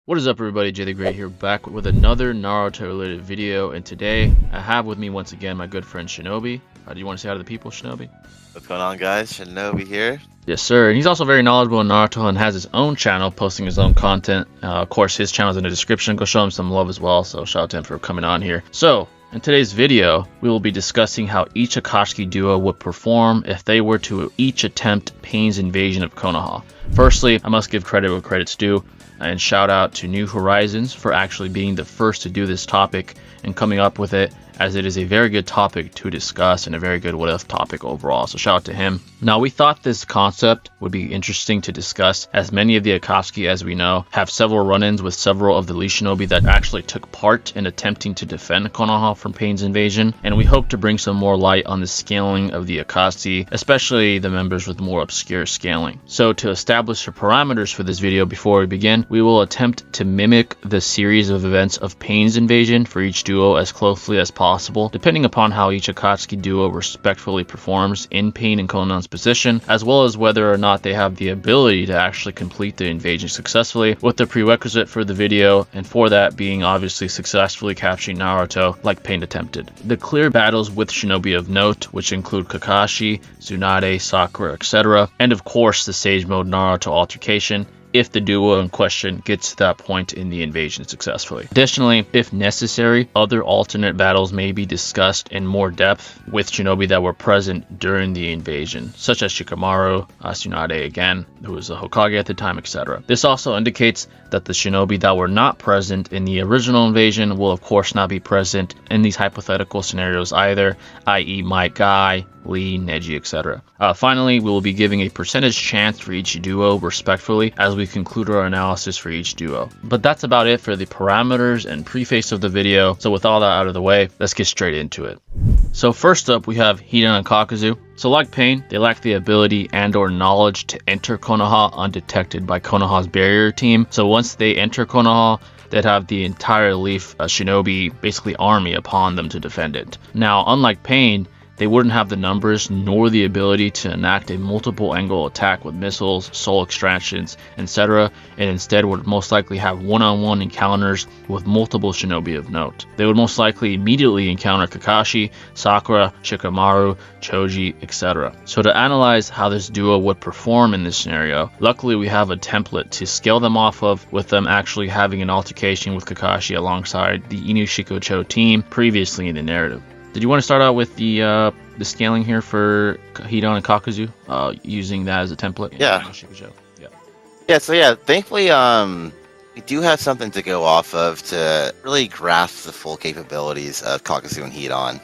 What is up, everybody? Jay the Great here, back with another Naruto related video, and today I have with me once again my good friend Shinobi. Do you want to say hi to the people, Shinobi? What's going on, guys? Shinobi here. Yes, sir. And he's also very knowledgeable in Naruto and has his own channel posting his own content. Of course, his channel is in the description. Go show him some love as well. So shout out to him for coming on here. So in today's video, we will be discussing how each Akatsuki duo would perform if they were to each attempt Pain's invasion of Konoha. Firstly, I must give credit where credit's due, and shout out to New Horizons for actually being the first to do this topic and coming up with it, as it is a very good topic to discuss and a very good what if topic overall. So shout out to him. Now, we thought this concept would be interesting to discuss, as many of the Akatsuki, as we know, have several run-ins with several of the Lee Shinobi that actually took part in attempting to defend Konoha from Pain's invasion, and we hope to bring some more light on the scaling of the Akatsuki, especially the members with more obscure scaling. So to establish the parameters for this video before we begin, we will attempt to mimic the series of events of Pain's invasion for each duo as closely as possible, depending upon how each Akatsuki duo respectfully performs in Pain and Konan's position, as well as whether or not they have the ability to actually complete the invasion successfully, with the prerequisite for the video, and for that being obviously successfully capturing Naruto like Pain attempted. The clear battles with Shinobi of note, which include Kakashi, Tsunade, Sakura, etc., and of course the Sage Mode Naruto altercation, if the duo in question gets to that point in the invasion successfully. Additionally, if necessary, other alternate battles may be discussed in more depth with Shinobi that were present during the invasion, such as Shikamaru, Tsunade again, who was the Hokage at the time, etc. This also indicates that the Shinobi that were not present in the original invasion will of course not be present in these hypothetical scenarios either, i.e. Might Guy, Lee, Neji, etc. Finally, we will be giving a percentage chance for each duo respectfully as we conclude our analysis for each duo. But that's about it for the parameters and preface of the video, so with all that out of the way, let's get straight into it. So first up, we have Hidan and Kakuzu. So like Pain, they lack the ability and or knowledge to enter Konoha undetected by Konoha's barrier team. So once they enter Konoha, they'd have the entire Leaf Shinobi basically army upon them to defend it. Now, unlike Pain, they wouldn't have the numbers nor the ability to enact a multiple angle attack with missiles, soul extractions, etc., and instead would most likely have one-on-one encounters with multiple Shinobi of note. They would most likely immediately encounter Kakashi, Sakura, Shikamaru, Choji, etc. So to analyze how this duo would perform in this scenario, luckily we have a template to scale them off of, with them actually having an altercation with Kakashi alongside the Inushiko-cho team previously in the narrative. Did you want to start out with the scaling here for Hidan and Kakuzu, using that as a template? Yeah. Yeah. So thankfully, we do have something to go off of to really grasp the full capabilities of Kakuzu and Hidan.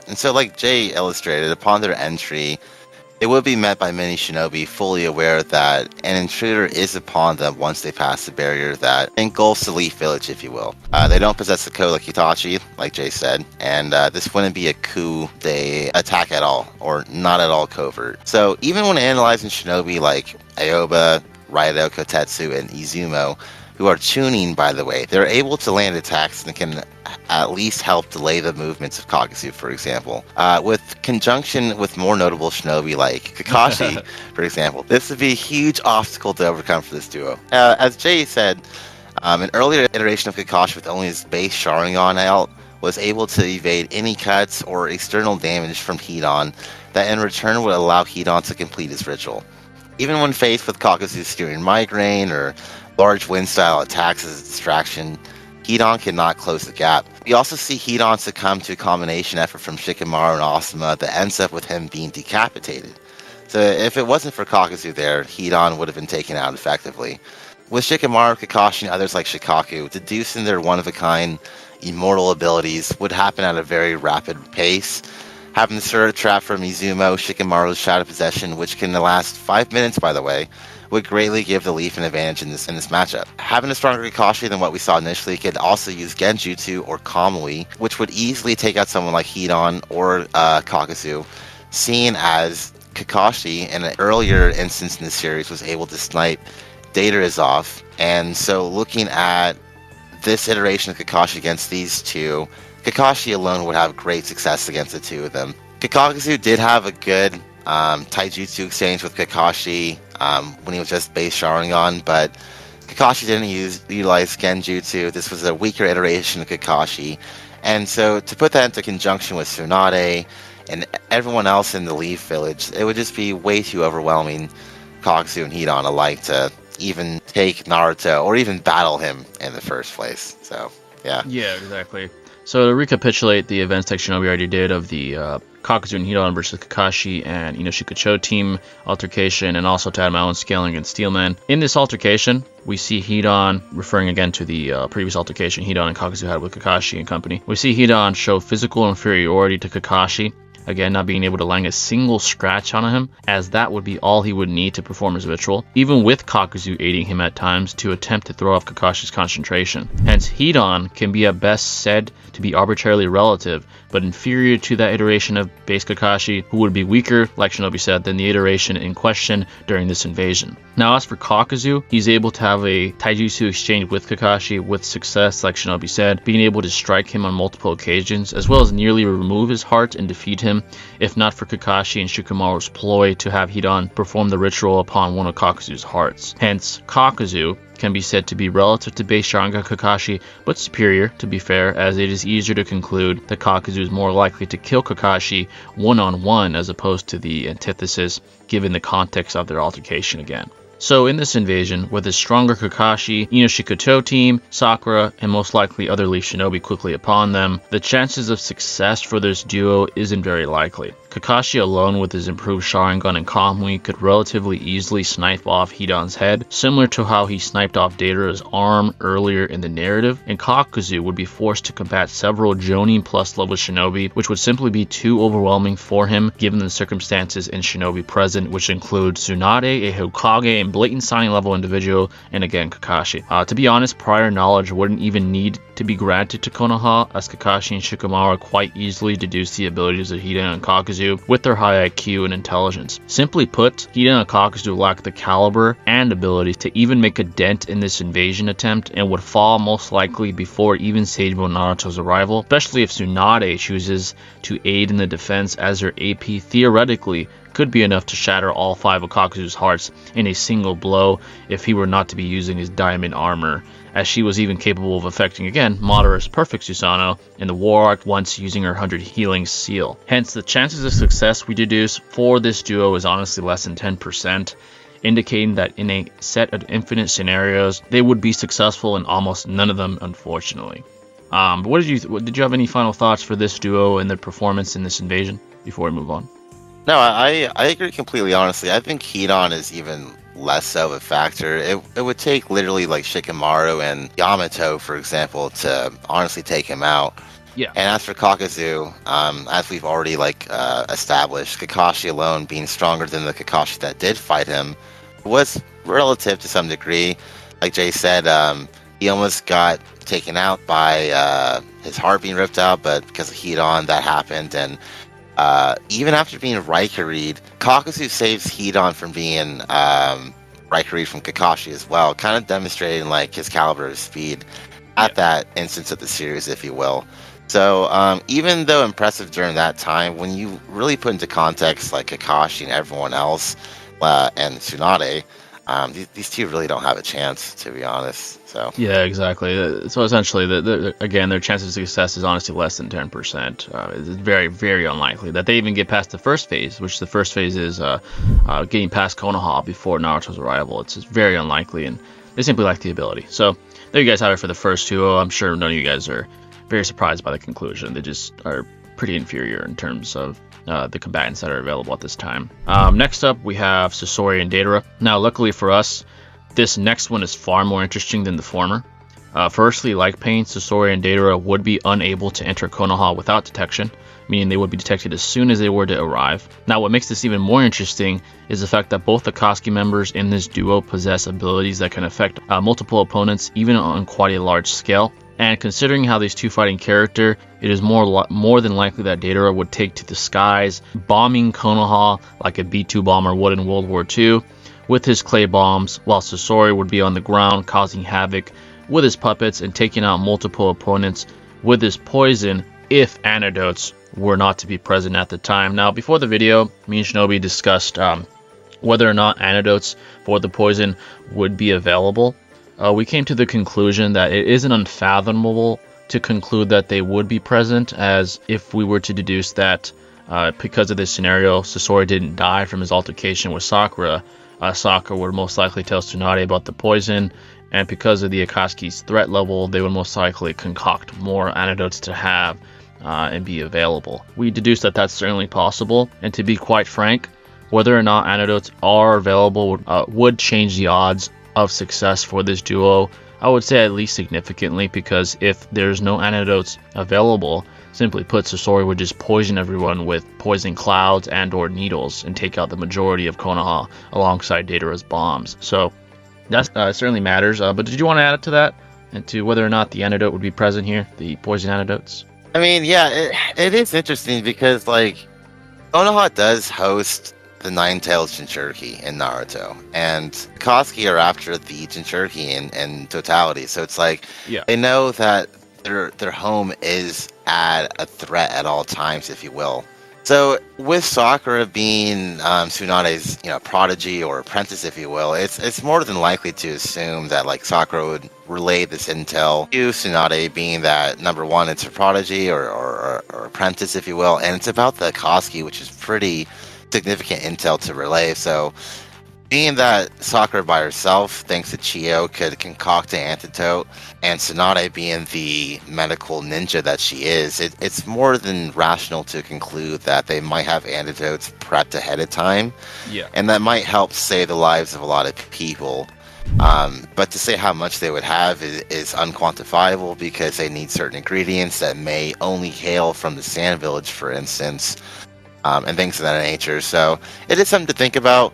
And so, like Jay illustrated, upon their entry, they would be met by many Shinobi fully aware that an intruder is upon them once they pass the barrier that engulfs the Leaf Village, if you will. They don't possess the code like Itachi, like Jay said, and this wouldn't be a coup they attack at all, or not at all covert. So even when analyzing Shinobi like Aoba, Raido, Kotetsu, and Izumo, who are tuning, by the way, they're able to land attacks and can at least help delay the movements of Kakuzu, for example. With conjunction with more notable Shinobi like Kakashi, for example, this would be a huge obstacle to overcome for this duo. As Jay said, an earlier iteration of Kakashi with only his base Sharingan out was able to evade any cuts or external damage from Hidan that in return would allow Hidan to complete his ritual. Even when faced with Kakuzu's steering migraine or large wind-style attacks as a distraction, Hidan cannot close the gap. We also see Hidan succumb to a combination effort from Shikamaru and Asuma that ends up with him being decapitated. So if it wasn't for Kakuzu there, Hidan would have been taken out effectively. With Shikamaru, Kakashi, and others like Shikaku, deducing their one-of-a-kind immortal abilities would happen at a very rapid pace. Having the Surah Trap from Izumo, Shikamaru's Shadow Possession, which can last 5 minutes, by the way, would greatly give the Leaf an advantage in this matchup. Having a stronger Kakashi than what we saw initially, could also use Genjutsu or Kamui, which would easily take out someone like Hidan or Kakuzu, seeing as Kakashi, in an earlier instance in the series, was able to snipe Data and so looking at this iteration of Kakashi against these two, Kakashi alone would have great success against the two of them. Kakuzu did have a good taijutsu exchange with Kakashi when he was just base Sharingan, but Kakashi didn't utilize Genjutsu. This was a weaker iteration of Kakashi. And so to put that into conjunction with Tsunade and everyone else in the Leaf Village, it would just be way too overwhelming, Kakuzu and Hidan alike, to even take Naruto or even battle him in the first place. So, yeah. Yeah, exactly. So to recapitulate the events that Shinobi already did of the Kakuzu and Hidan versus Kakashi and Inoshika team altercation, and also to add my own scaling against Steelman. In this altercation, we see Hidan, referring again to the previous altercation Hidan and Kakuzu had with Kakashi and company, we see Hidan show physical inferiority to Kakashi, again not being able to land a single scratch on him, as that would be all he would need to perform his ritual, even with Kakuzu aiding him at times to attempt to throw off Kakashi's concentration. Hence, Hidan can be at best said to be arbitrarily relative, but inferior to that iteration of base Kakashi, who would be weaker, like Shinobi said, than the iteration in question during this invasion. Now, as for Kakuzu, he's able to have a taijutsu exchange with Kakashi with success, like Shinobi said, being able to strike him on multiple occasions, as well as nearly remove his heart and defeat him, if not for Kakashi and Shikamaru's ploy to have Hidan perform the ritual upon one of Kakuzu's hearts. Hence, Kakuzu can be said to be relative to base Sharingan Kakashi, but superior, to be fair, as it is easier to conclude that Kakuzu is more likely to kill Kakashi one-on-one as opposed to the antithesis, given the context of their altercation again. So in this invasion, with a stronger Kakashi, Inoshika team, Sakura, and most likely other Leaf Shinobi quickly upon them, the chances of success for this duo isn't very likely. Kakashi alone with his improved Sharingan and Kamui could relatively easily snipe off Hidan's head, similar to how he sniped off Deidara's arm earlier in the narrative, and Kakuzu would be forced to combat several Jonin plus level Shinobi, which would simply be too overwhelming for him given the circumstances and Shinobi present, which include Tsunade, a Hokage, and blatant signing level individual, and again Kakashi. To be honest, prior knowledge wouldn't even need to be granted to Konoha, as Kakashi and Shikamaru quite easily deduce the abilities of Hidan and Kakuzu with their high IQ and intelligence. Simply put, Hidan and Kakuzu lack the caliber and ability to even make a dent in this invasion attempt, and would fall most likely before even Seibo Naruto's arrival, especially if Tsunade chooses to aid in the defense, as her AP theoretically could be enough to shatter all 5 of Kakuzu's hearts in a single blow if he were not to be using his diamond armor, as she was even capable of affecting again Madara's perfect Susanoo in the War Arc once using her 100 healing seal. Hence, the chances of success we deduce for this duo is honestly less than 10%, indicating that in a set of infinite scenarios, they would be successful in almost none of them, unfortunately. But did you have any final thoughts for this duo and their performance in this invasion before we move on? No, I agree completely, honestly. I think Hidan is even less of a factor. It would take literally like Shikamaru and Yamato, for example, to honestly take him out. Yeah. And as for Kakuzu, as we've already established, Kakashi alone being stronger than the Kakashi that did fight him was relative to some degree. Like Jay said, he almost got taken out by his heart being ripped out, but because of Hidan, that happened. And even after being Raikuri'd, Kakuzu saves Hidan from being Raikuri'd from Kakashi as well, kind of demonstrating his caliber of speed at that instance of the series, if you will. So even though impressive during that time, when you really put into context Kakashi and everyone else and Tsunade, these two really don't have a chance, to be honest. So yeah, exactly. So essentially, again, their chance of success is honestly less than 10%. It's very, very unlikely that they even get past the first phase, which the first phase is getting past Konoha before Naruto's arrival. It's just very unlikely, and they simply lack the ability. So there you guys have it for the first two. I'm sure none of you guys are very surprised by the conclusion. They just are pretty inferior in terms of the combatants that are available at this time. Next up, we have Sasori and Deidara. Now, luckily for us, this next one is far more interesting than the former. Firstly, like Pain, Sasori and Deidara would be unable to enter Konoha without detection, meaning they would be detected as soon as they were to arrive. Now, what makes this even more interesting is the fact that both the Akatsuki members in this duo possess abilities that can affect multiple opponents, even on quite a large scale. And considering how these two fighting character, it is more than likely that Deidara would take to the skies, bombing Konoha like a B-2 bomber would in World War II with his clay bombs, while Sasori would be on the ground causing havoc with his puppets and taking out multiple opponents with his poison if antidotes were not to be present at the time. Now, before the video, me and Shinobi discussed whether or not antidotes for the poison would be available. we came to the conclusion that it isn't unfathomable to conclude that they would be present, as if we were to deduce that because of this scenario, Sasori didn't die from his altercation with Sakura, Sakura would most likely tell Tsunade about the poison, and because of the Akatsuki's threat level, they would most likely concoct more antidotes to have and be available. We deduce that that's certainly possible, and to be quite frank, whether or not antidotes are available would change the odds of success for this duo. I would say at least significantly, because if there's no antidotes available, simply put, Sasori would just poison everyone with poison clouds and or needles and take out the majority of Konoha alongside Datara's bombs. So that certainly matters. But did you want to add it to that, and to whether or not the antidote would be present here, the poison antidotes? I mean, yeah, it is interesting because, like, Konoha does host the Nine-Tailed Jinchuriki in Naruto, and Akatsuki are after the Jinchuriki in totality. So it's like, they know that their home is at a threat at all times, if you will. So with Sakura being Tsunade's prodigy or apprentice, if you will, it's more than likely to assume that like Sakura would relay this intel to Tsunade, being that number one, it's a prodigy or apprentice, if you will, and it's about the Akatsuki, which is pretty significant intel to relay. So being that Sakura by herself thinks that Chiyo could concoct an antidote, and Tsunade being the medical ninja that she is, it's more than rational to conclude that they might have antidotes prepped ahead of time. Yeah. And that might help save the lives of a lot of people. But to say how much they would have is unquantifiable, because they need certain ingredients that may only hail from the Sand Village, for instance, and things of that nature. So it is something to think about.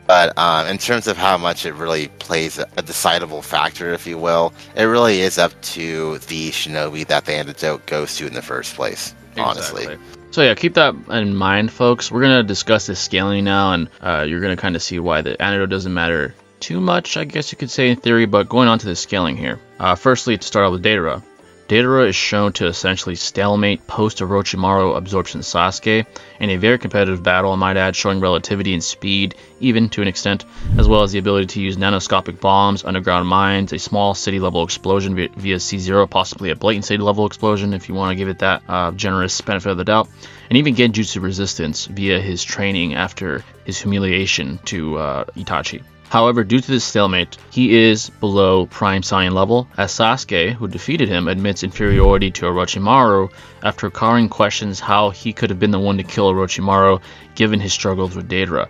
But in terms of how much it really plays a decidable factor, if you will, it really is up to the shinobi that the antidote goes to in the first place, honestly. Exactly. So yeah, keep that in mind, folks. We're going to discuss this scaling now, and you're going to kind of see why the antidote doesn't matter too much, I guess you could say in theory, but going on to the scaling here. Firstly, to start out with Datara. Datara is shown to essentially stalemate post-Orochimaru absorption Sasuke in a very competitive battle, I might add, showing relativity and speed, even to an extent, as well as the ability to use nanoscopic bombs, underground mines, a small city-level explosion via C0, possibly a blatant city-level explosion if you want to give it that generous benefit of the doubt, and even Genjutsu resistance via his training after his humiliation to Itachi. However, due to this stalemate, he is below Prime Saiyan level, as Sasuke, who defeated him, admits inferiority to Orochimaru after Karin questions how he could have been the one to kill Orochimaru given his struggles with Datara.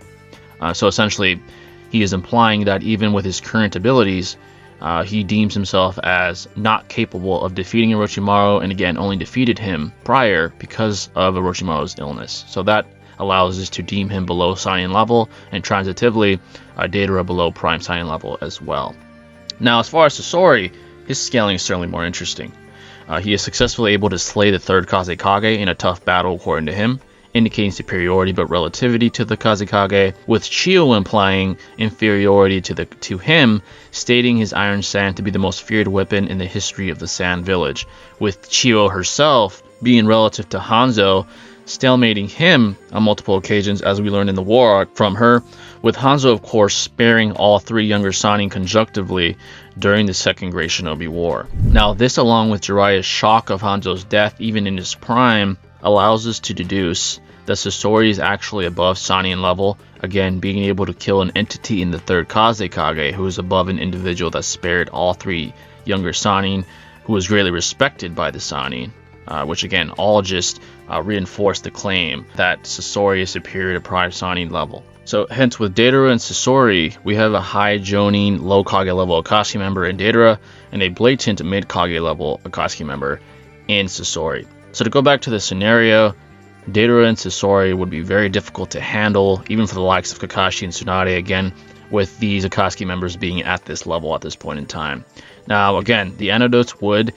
So essentially, he is implying that even with his current abilities, he deems himself as not capable of defeating Orochimaru, and again, only defeated him prior because of Orochimaru's illness. So that allows us to deem him below Saiyan level, and transitively, Datara below Prime Saiyan level as well. Now, as far as Sasori, his scaling is certainly more interesting. He is successfully able to slay the third Kazekage in a tough battle, according to him, indicating superiority but relativity to the Kazekage, with Chiyo implying inferiority to him, stating his Iron Sand to be the most feared weapon in the history of the Sand Village, with Chiyo herself being relative to Hanzo, stalemating him on multiple occasions, as we learned in the war arc from her, with Hanzo of course sparing all three younger Sannin conjunctively during the Second Great Shinobi War. Now this, along with Jiraiya's shock of Hanzo's death even in his prime, allows us to deduce that Sasori is actually above Sannin level, again being able to kill an entity in the third Kazekage who is above an individual that spared all three younger Sannin, who was greatly respected by the Sannin. Which again, all just reinforce the claim that Sasori is superior to Prime Sannin level. So hence, with Datara and Sasori, we have a high Jonin, low Kage level Akatsuki member in Datara, and a blatant mid Kage level Akatsuki member in Sasori. So to go back to the scenario, Datara and Sasori would be very difficult to handle, even for the likes of Kakashi and Tsunade, again, with these Akatsuki members being at this level at this point in time. Now again, the antidotes would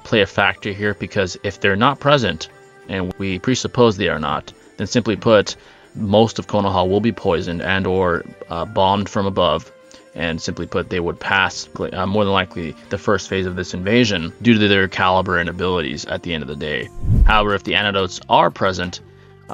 play a factor here, because if they're not present, and we presuppose they are not, then simply put, most of Konoha will be poisoned and or bombed from above, and simply put, they would pass more than likely the first phase of this invasion due to their caliber and abilities at the end of the day. However, if the antidotes are present,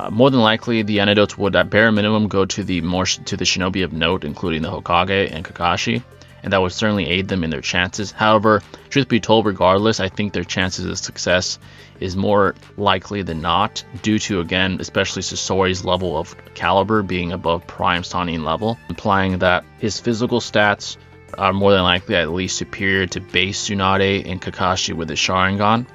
more than likely the antidotes would at bare minimum go to the shinobi of note, including the Hokage and Kakashi, and that would certainly aid them in their chances. However, truth be told, regardless, I think their chances of success is more likely than not, due to, again, especially Sasori's level of caliber being above prime Sannin level, implying that his physical stats are more than likely at least superior to base Tsunade and Kakashi with his Sharingan.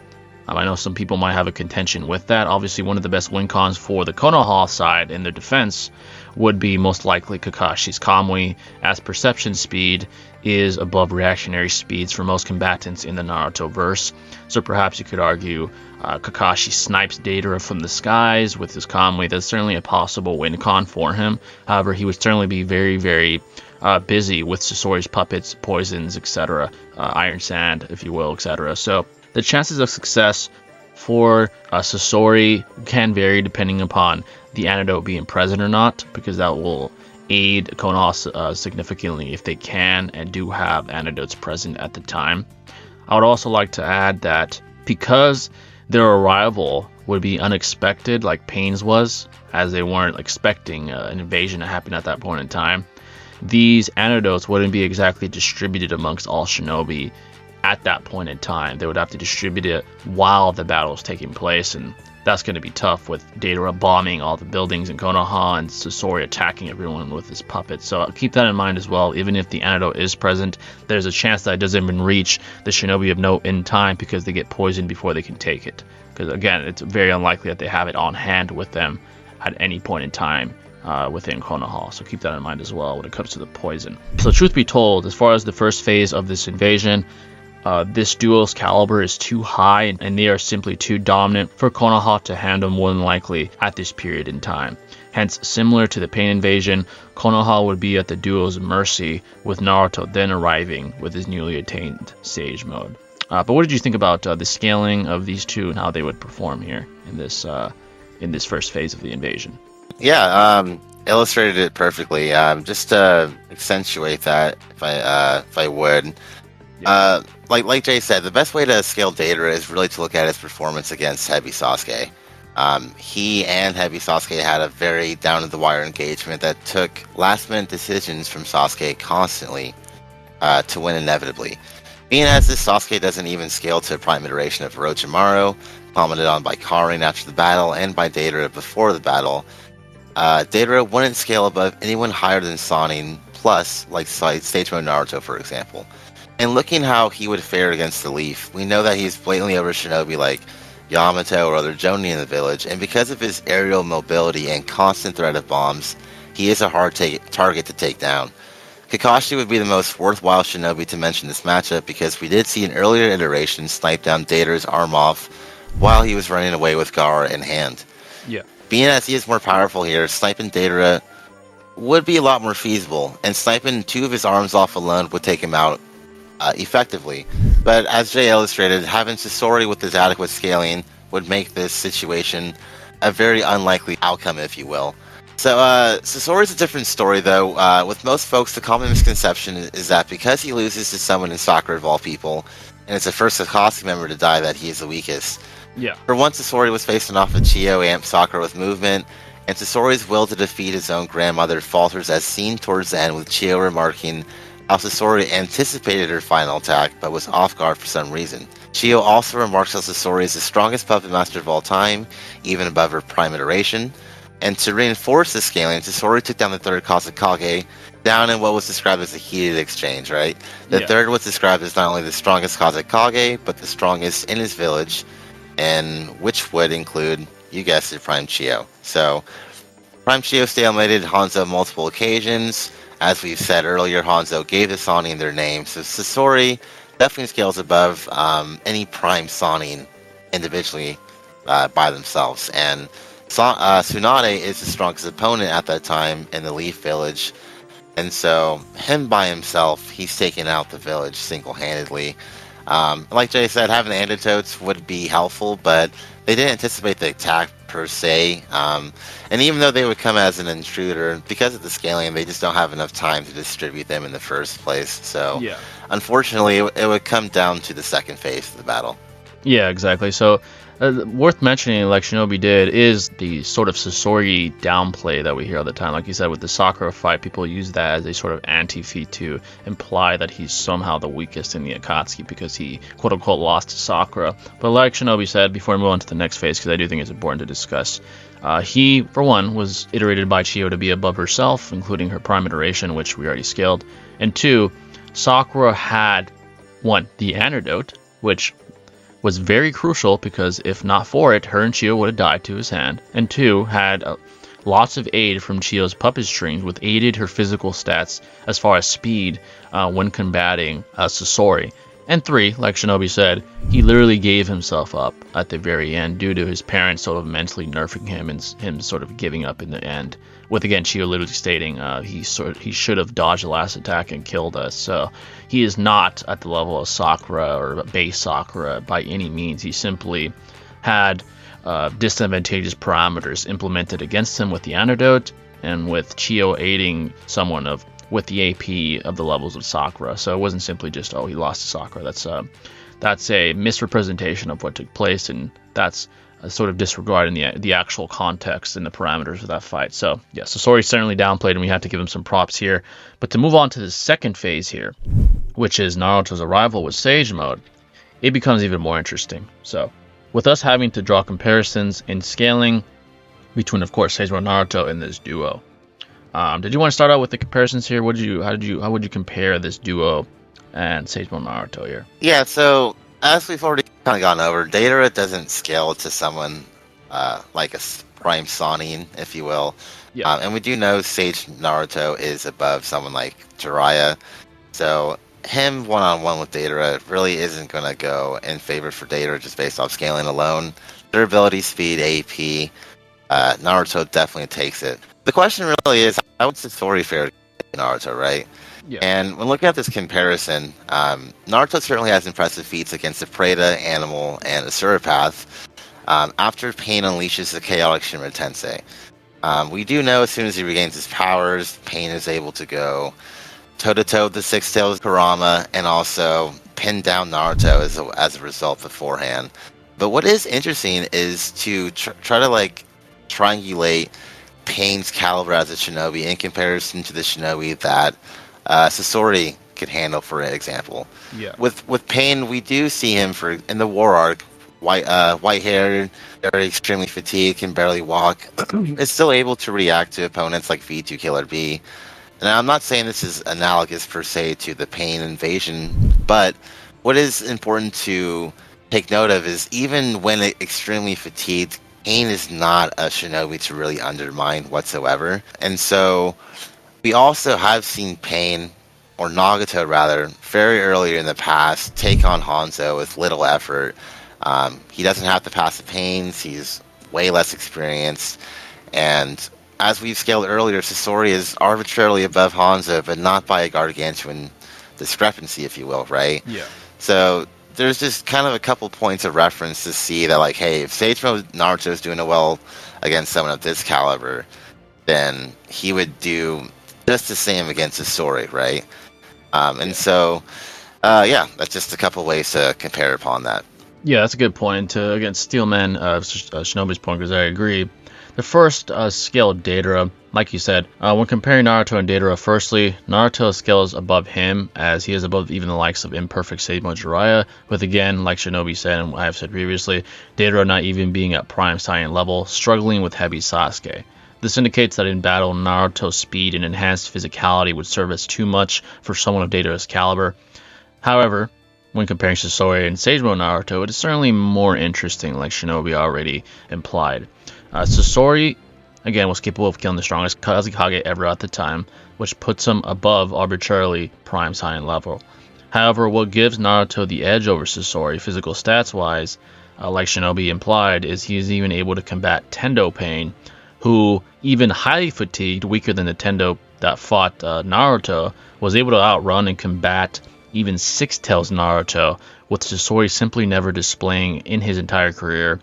I know some people might have a contention with that. Obviously, one of the best win cons for the Konoha side in their defense would be most likely Kakashi's Kamui, as perception speed is above reactionary speeds for most combatants in the Naruto verse. So perhaps you could argue Kakashi snipes Deidara from the skies with his Kamui. That's certainly a possible win con for him. However, he would certainly be very, very busy with Sasori's puppets, poisons, etc., iron sand, if you will, etc. So the chances of success for Sasori can vary depending upon the antidote being present or not, because that will aid Konoha significantly if they can and do have antidotes present at the time. I would also like to add that because their arrival would be unexpected, like Pain's was, as they weren't expecting an invasion to happen at that point in time, these antidotes wouldn't be exactly distributed amongst all shinobi at that point in time. They would have to distribute it while the battle is taking place, and that's going to be tough with Deidara bombing all the buildings in Konoha and Sasori attacking everyone with his puppets. So keep that in mind as well. Even if the antidote is present, there's a chance that it doesn't even reach the shinobi of note in time because they get poisoned before they can take it. Because again, it's very unlikely that they have it on hand with them at any point in time within Konoha. So keep that in mind as well when it comes to the poison. So truth be told, as far as the first phase of this invasion, this duo's caliber is too high and they are simply too dominant for Konoha to handle more than likely at this period in time. Hence, similar to the Pain invasion, Konoha would be at the duo's mercy, with Naruto then arriving with his newly attained Sage mode. But what did you think about the scaling of these two and how they would perform here in this first phase of the invasion? Yeah, illustrated it perfectly. Just to accentuate that, if I would. Yeah. Like Jay said, the best way to scale Deidara is really to look at his performance against Heavy Sasuke. He and Heavy Sasuke had a very down-to-the-wire engagement that took last-minute decisions from Sasuke constantly to win inevitably. Being as this Sasuke doesn't even scale to a prime iteration of Orochimaru, commented on by Karin after the battle and by Deidara before the battle, Deidara wouldn't scale above anyone higher than Sannin plus, like Stage Mode Naruto, for example. And looking how he would fare against the Leaf, we know that he's blatantly over shinobi like Yamato or other Jonin in the village, and because of his aerial mobility and constant threat of bombs, he is a hard target to take down. Kakashi would be the most worthwhile shinobi to mention this matchup because we did see an earlier iteration snipe down Deidara's arm off while he was running away with Gaara in hand. Yeah. Being as he is more powerful here, sniping Deidara would be a lot more feasible, and sniping two of his arms off alone would take him out effectively. But as Jay illustrated, having Sasori with his adequate scaling would make this situation a very unlikely outcome, if you will. So Sasori's a different story, though. With most folks, the common misconception is that because he loses to someone in Sakura of all people, and it's the first Akatsuki member to die, that he is the weakest. Yeah. For once, Sasori was facing off with Chiyo and Sakura with movement, and Sasori's will to defeat his own grandmother falters as seen towards the end, with Chiyo remarking how Sasori anticipated her final attack, but was off guard for some reason. Chiyo also remarks how Sasori is the strongest puppet master of all time, even above her prime iteration. And to reinforce this scaling, Sasori took down the third Kazekage down in what was described as a heated exchange, right? The third was described as not only the strongest Kazekage, but the strongest in his village, and which would include, you guessed it, Prime Chiyo. So, Prime Chiyo stalemated Hanzo on multiple occasions. As we've said earlier, Hanzo gave the Sannin their name, so Sasori definitely scales above any Prime Sannin individually by themselves. And Tsunade is the strongest opponent at that time in the Leaf Village, and so him by himself, he's taking out the village single-handedly. Like Jay said, having the antidotes would be helpful, but they didn't anticipate the attack per se. And even though they would come as an intruder, because of the scaling, they just don't have enough time to distribute them in the first place. So, unfortunately, it would come down to the second phase of the battle. Yeah, exactly. So, Worth mentioning, like Shinobi did, is the sort of Sasori downplay that we hear all the time. Like you said, with the Sakura fight, people use that as a sort of anti-feat to imply that he's somehow the weakest in the Akatsuki because he, quote-unquote, lost to Sakura. But like Shinobi said, before we move on to the next phase, because I do think it's important to discuss, he, for one, was iterated by Chiyo to be above herself, including her prime iteration, which we already scaled. And two, Sakura had, one, the antidote, which was very crucial because if not for it, her and Chiyo would have died to his hand. And two, had lots of aid from Chiyo's puppet strings, which aided her physical stats as far as speed when combating Sasori. And three, like Shinobi said, he literally gave himself up at the very end due to his parents sort of mentally nerfing him and him sort of giving up in the end. With, again, Chiyo literally stating he should have dodged the last attack and killed us. So he is not at the level of Sakura or base Sakura by any means. He simply had disadvantageous parameters implemented against him with the antidote and with Chiyo aiding someone with the AP of the levels of Sakura. So it wasn't simply just, oh, he lost to Sakura. That's a misrepresentation of what took place, and that's sort of disregarding the actual context and the parameters of that fight. So yeah, Sasori certainly downplayed, and we have to give him some props here. But to move on to the second phase here, which is Naruto's arrival with Sage Mode, it becomes even more interesting. So with us having to draw comparisons and scaling between, of course, Sage Mode Naruto and this duo, did you want to start out with the comparisons here? How would you compare this duo and Sage Mode Naruto here? Yeah, so as we've already kind of gone over, Deidara doesn't scale to someone like a Prime Sannin, if you will. Yeah. And we do know Sage Naruto is above someone like Jiraiya. So him one-on-one with Deidara really isn't going to go in favor for Deidara just based off scaling alone. Durability, speed, AP, Naruto definitely takes it. The question really is, how would Sasori fare to Naruto, right? Yeah. And when looking at this comparison, Naruto certainly has impressive feats against the Preda, Animal, and Asurapath after Pain unleashes the chaotic Shinra Tensei. We do know as soon as he regains his powers, Pain is able to go toe-to-toe with the Six-Tailed Kurama and also pin down Naruto as a result beforehand. But what is interesting is to try to triangulate Pain's caliber as a shinobi in comparison to the shinobi that Sasori could handle, for example. Yeah. With Pain, we do see him in the war arc, white-haired, very extremely fatigued, can barely walk, is still able to react to opponents like V2 Killer B. And I'm not saying this is analogous per se to the Pain invasion, but what is important to take note of is even when extremely fatigued, Pain is not a shinobi to really undermine whatsoever. And so we also have seen Pain, or Nagato rather, very early in the past take on Hanzo with little effort. He doesn't have to pass the Pains, he's way less experienced. And as we've scaled earlier, Sasori is arbitrarily above Hanzo, but not by a gargantuan discrepancy, if you will, right? Yeah. So there's just kind of a couple points of reference to see that, like, hey, if Sage Mode Naruto is doing it well against someone of this caliber, then he would do just the same against Sasori, right? So, that's just a couple ways to compare upon that. Yeah, that's a good point. Against Steelman, Shinobi's point, because I agree. The first scale Deidara, like you said, when comparing Naruto and Deidara, firstly, Naruto scales above him as he is above even the likes of imperfect Sage Mode Jiraiya, with, again, like Shinobi said and I have said previously, Deidara not even being at Prime Saiyan level, struggling with heavy Sasuke. This indicates that in battle, Naruto's speed and enhanced physicality would serve as too much for someone of Deidara's caliber. However, when comparing Sasori and Sage Mode Naruto, it is certainly more interesting, like Shinobi already implied. Sasori, again, was capable of killing the strongest Kazekage ever at the time, which puts him above arbitrarily Prime Saiyan level. However, what gives Naruto the edge over Sasori, physical stats-wise, like Shinobi implied, is he is even able to combat Tendo Pain, who, even highly fatigued, weaker than the Tendo that fought Naruto, was able to outrun and combat even Six Tails Naruto, with Sasori simply never displaying in his entire career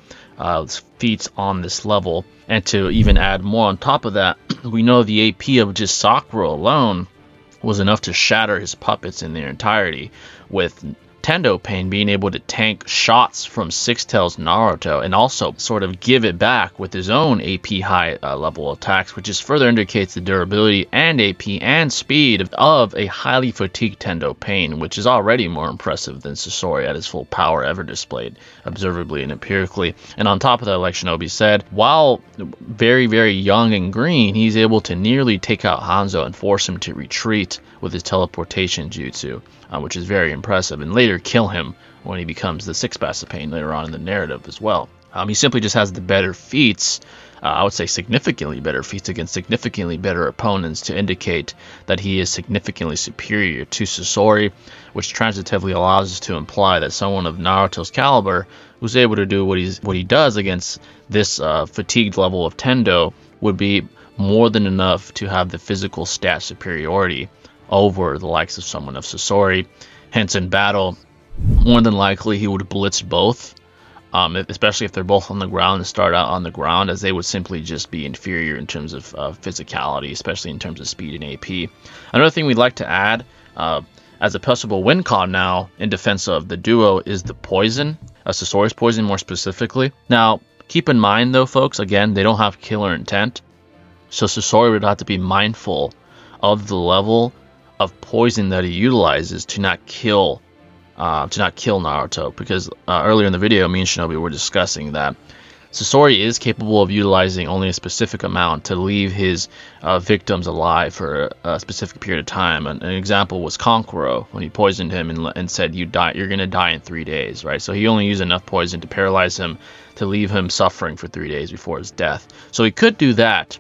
feats on this level. And to even add more on top of that, we know the AP of just Sakura alone was enough to shatter his puppets in their entirety, with Tendo Pain being able to tank shots from Six Tails Naruto and also sort of give it back with his own AP high level attacks, which just further indicates the durability and AP and speed of a highly fatigued Tendo Pain, which is already more impressive than Sasori at his full power ever displayed, observably and empirically. And on top of that, like Shinobi said, while very, very young and green, he's able to nearly take out Hanzo and force him to retreat with his teleportation jutsu, which is very impressive, and later kill him when he becomes the sixth Best Pain later on in the narrative as well. He simply just has the better feats, I would say significantly better feats against significantly better opponents to indicate that he is significantly superior to Sasori, which transitively allows us to imply that someone of Naruto's caliber who's able to do what he does against this fatigued level of Tendo would be more than enough to have the physical stat superiority over the likes of someone of Sasori. Hence, in battle, more than likely he would blitz both, especially if they're both on the ground and start out on the ground, as they would simply just be inferior in terms of physicality, especially in terms of speed and AP. Another thing we'd like to add as a possible win con now in defense of the duo is the poison, Sasori's poison more specifically. Now, keep in mind though, folks, again, they don't have killer intent, so Sasori would have to be mindful of the level of poison that he utilizes to not kill Naruto, because earlier in the video, me and Shinobi were discussing that Sasori is capable of utilizing only a specific amount to leave his victims alive for a specific period of time. An example was Konkuro, when he poisoned him and said, you're going to die in 3 days, right? So he only used enough poison to paralyze him, to leave him suffering for 3 days before his death. So he could do that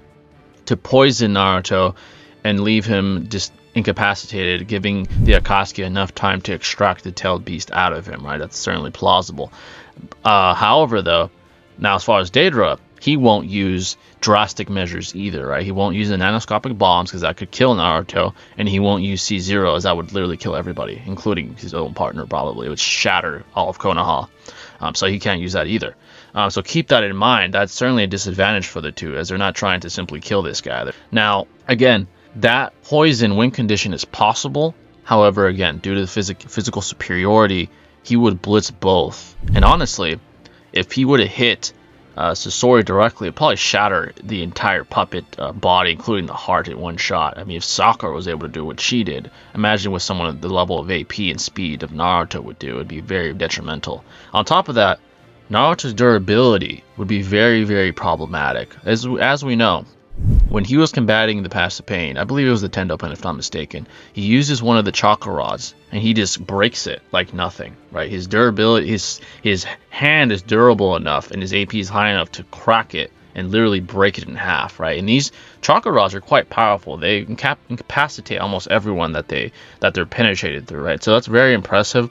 to poison Naruto and leave him just incapacitated, giving the Akatsuki enough time to extract the tailed beast out of him, right? That's certainly plausible. However, though, now as far as Deidara, he won't use drastic measures either, right? He won't use the nanoscopic bombs because that could kill Naruto, and he won't use C0 as that would literally kill everybody, including his own partner probably. It would shatter all of Konoha. So he can't use that either. So keep that in mind. That's certainly a disadvantage for the two, as they're not trying to simply kill this guy. Now, again, that poison win condition is possible. However, again, due to the physical superiority, he would blitz both. And honestly, if he would have hit Sasori directly, it'd probably shatter the entire puppet body, including the heart, in one shot. I mean, if Sakura was able to do what she did, imagine what someone at the level of AP and speed of Naruto would do. It'd be very detrimental. On top of that, Naruto's durability would be very, very problematic. As we know, when he was combating the Path of Pain, I believe it was the Tendo Pain if I'm not mistaken, he uses one of the chakra rods and he just breaks it like nothing, right? His durability, his hand is durable enough and his AP is high enough to crack it and literally break it in half, right? And these chakra rods are quite powerful. They incapacitate almost everyone that they're penetrated through, right? So that's very impressive.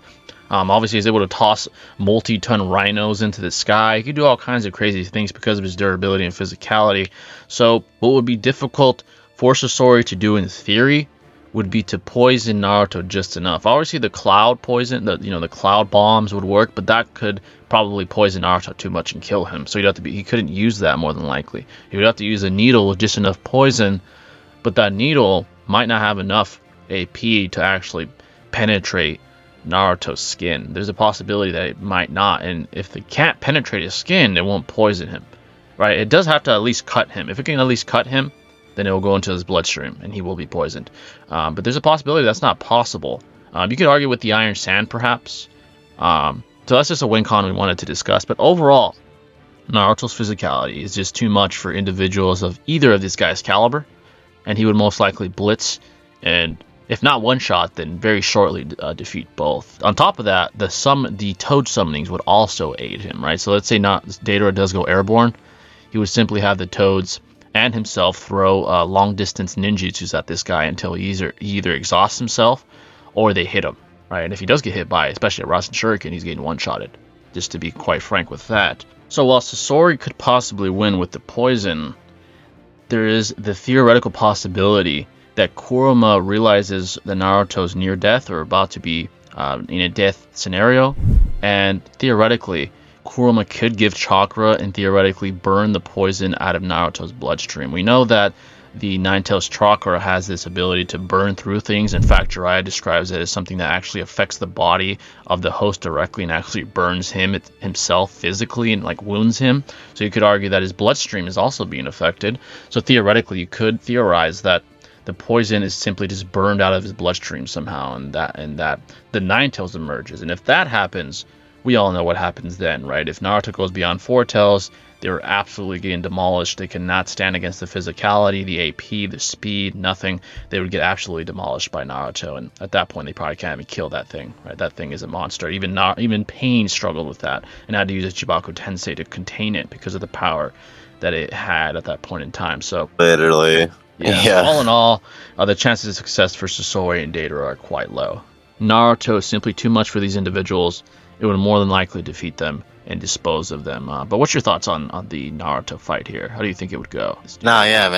Obviously, he's able to toss multi-ton rhinos into the sky. He can do all kinds of crazy things because of his durability and physicality. So what would be difficult for Sasori to do in theory would be to poison Naruto just enough. Obviously, the cloud poison, the cloud bombs would work, but that could probably poison Naruto too much and kill him. So he couldn't use that more than likely. He would have to use a needle with just enough poison, but that needle might not have enough AP to actually penetrate Naruto's skin. There's a possibility that it might not, and if it can't penetrate his skin, it won't poison him, right? It does have to at least cut him. If it can at least cut him, then it will go into his bloodstream and he will be poisoned. But there's a possibility that's not possible. You could argue with the Iron Sand perhaps. So that's just a win con we wanted to discuss. But overall, Naruto's physicality is just too much for individuals of either of these guys' caliber, and he would most likely blitz and, if not one shot, then very shortly defeat both. On top of that, the toad summonings would also aid him, right? So let's say Deidara does go airborne, he would simply have the toads and himself throw long distance ninjutsus at this guy until he either exhausts himself or they hit him, right? And if he does get hit by, especially a Rasen Shuriken, he's getting one-shotted, just to be quite frank with that. So while Sasori could possibly win with the poison, there is the theoretical possibility that Kurama realizes that Naruto's near death or about to be in a death scenario, and theoretically Kurama could give chakra and theoretically burn the poison out of Naruto's bloodstream. We know that the Ninetales chakra has this ability to burn through things. In fact, Jiraiya describes it as something that actually affects the body of the host directly and actually burns himself physically and like wounds him. So you could argue that his bloodstream is also being affected. So theoretically, you could theorize that the poison is simply just burned out of his bloodstream somehow, and that the Ninetales emerges. And if that happens, we all know what happens then, right? If Naruto goes beyond Four Tails, they're absolutely getting demolished. They cannot stand against the physicality, the AP, the speed, nothing. They would get absolutely demolished by Naruto, and at that point, they probably can't even kill that thing, right? That thing is a monster. Even Pain struggled with that, and had to use his Chibaku Tensei to contain it because of the power that it had at that point in time. So literally, yeah. All in all, the chances of success for Sasori and Deidara are quite low. Naruto is simply too much for these individuals. It would more than likely defeat them and dispose of them. But what's your thoughts on the Naruto fight here? How do you think it would go? Nah, yeah,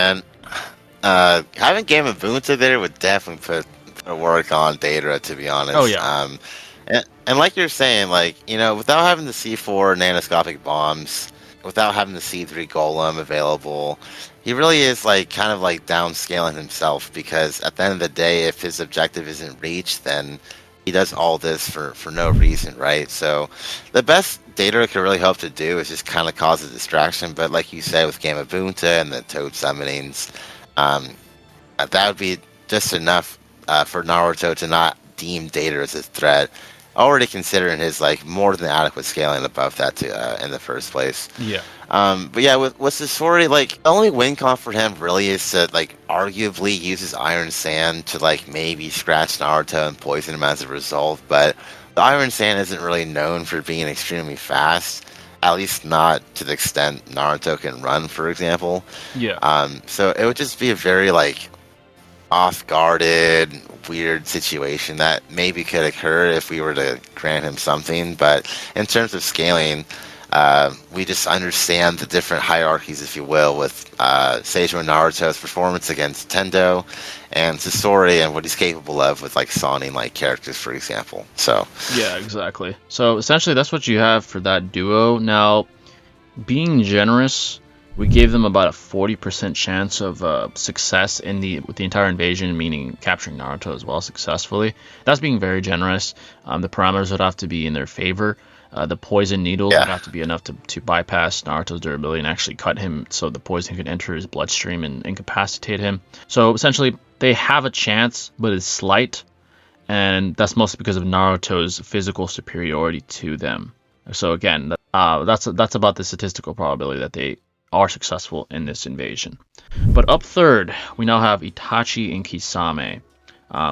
man. Having Game of Bunta there would definitely put work on Deidara, to be honest. Oh, yeah. And like you're saying, like, you know, without having the C4 nanoscopic bombs, without having the C3 golem available, he really is like kind of like downscaling himself, because at the end of the day, if his objective isn't reached, then he does all this for no reason, right? So the best Deidara could really hope to do is just kind of cause a distraction. But like you said, with Game of Bunta and the Toad summonings, that would be just enough for Naruto to not deem Deidara as a threat, already considering his like more than adequate scaling above that in the first place. Yeah. But yeah, with Sasori, like, the only win con for him really is to like arguably use his Iron Sand to like maybe scratch Naruto and poison him as a result. But the Iron Sand isn't really known for being extremely fast, at least not to the extent Naruto can run, for example. Yeah. So it would just be a very like off-guarded, weird situation that maybe could occur if we were to grant him something. But in terms of scaling, we just understand the different hierarchies, if you will, with Seijo and Naruto's performance against Tendo, and Sasori and what he's capable of with like Sonic-like characters, for example. So yeah, exactly. So essentially, that's what you have for that duo. Now, being generous, we gave them about a 40% chance of success with the entire invasion, meaning capturing Naruto as well successfully. That's being very generous. The parameters would have to be in their favor. The poison needles would have to be enough to bypass Naruto's durability and actually cut him so the poison could enter his bloodstream and incapacitate him. So essentially, they have a chance, but it's slight, and that's mostly because of Naruto's physical superiority to them. So again, that's about the statistical probability that they are successful in this invasion. But up third, we now have Itachi and Kisame.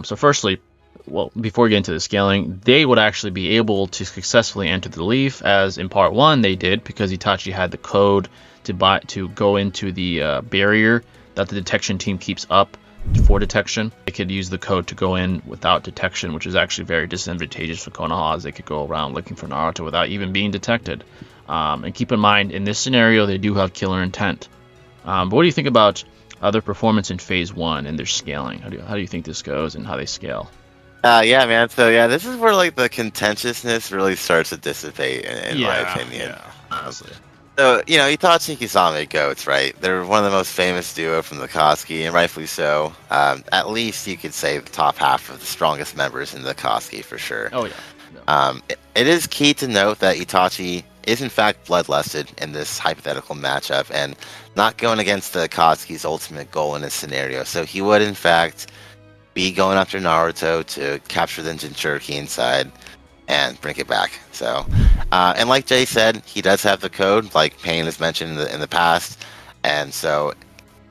So firstly, well, before we get into the scaling, they would actually be able to successfully enter the leaf, as in part 1 they did, because Itachi had the code to go into the barrier that the detection team keeps up for detection. They could use the code to go in without detection, which is actually very disadvantageous for Konoha, as they could go around looking for Naruto without even being detected. And keep in mind, in this scenario, they do have killer intent. But what do you think about their performance in Phase 1 and their scaling? How do you think this goes and how they scale? Yeah, man. So yeah, this is where like the contentiousness really starts to dissipate, in my opinion. Yeah, honestly. So, you know, Itachi and Kisame goats, right? They're one of the most famous duo from the Akatsuki, and rightfully so. At least you could say the top half of the strongest members in the Akatsuki for sure. Oh yeah. It is key to note that Itachi is in fact bloodlusted in this hypothetical matchup, and not going against the Akatsuki's ultimate goal in this scenario. So he would in fact be going after Naruto to capture the Jinchuriki inside and bring it back. So, and like Jay said, he does have the code, like Payne has mentioned in the past, and so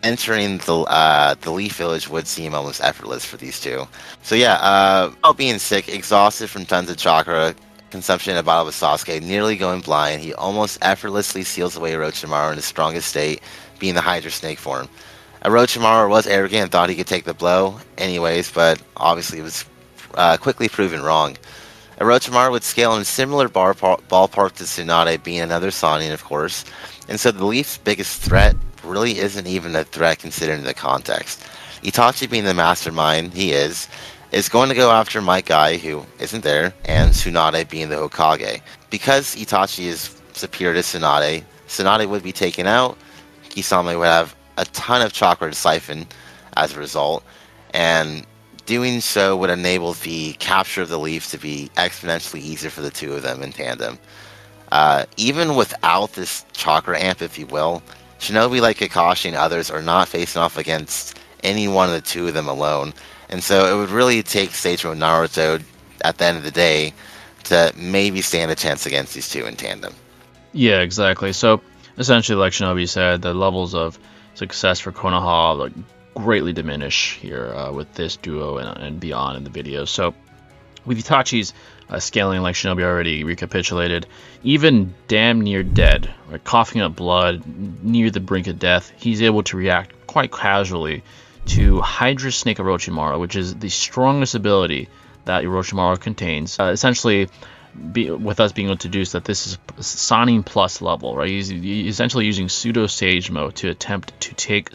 entering the Leaf Village would seem almost effortless for these two. So yeah, while being sick, exhausted from tons of chakra consumption in a bottle with Sasuke, nearly going blind, he almost effortlessly seals away Orochimaru in his strongest state, being the Hydra Snake form. Orochimaru was arrogant and thought he could take the blow anyways, but obviously it was quickly proven wrong. Orochimaru would scale in a similar ballpark to Tsunade, being another Sannin, of course, and so the Leaf's biggest threat really isn't even a threat considering the context. Itachi, being the mastermind he is going to go after my guy, who isn't there, and Tsunade being the Hokage. Because Itachi is superior to Tsunade would be taken out, Kisame would have a ton of chakra to siphon as a result, and doing so would enable the capture of the leaf to be exponentially easier for the two of them in tandem. Even without this chakra amp, if you will, Shinobi like Kakashi and others are not facing off against any one of the two of them alone. And so it would really take Seicho and Naruto at the end of the day to maybe stand a chance against these two in tandem. Yeah, exactly. So essentially, like Shinobi said, the levels of success for Konoha like greatly diminish here with this duo and beyond in the video. So with Itachi's scaling, like Shinobi already recapitulated, even damn near dead, right, coughing up blood, near the brink of death, he's able to react quite casually to Hydra Snake Orochimaru, which is the strongest ability that Orochimaru contains. Essentially, with us being introduced that this is Sannin plus level, right? He's essentially using pseudo Sage mode to attempt to take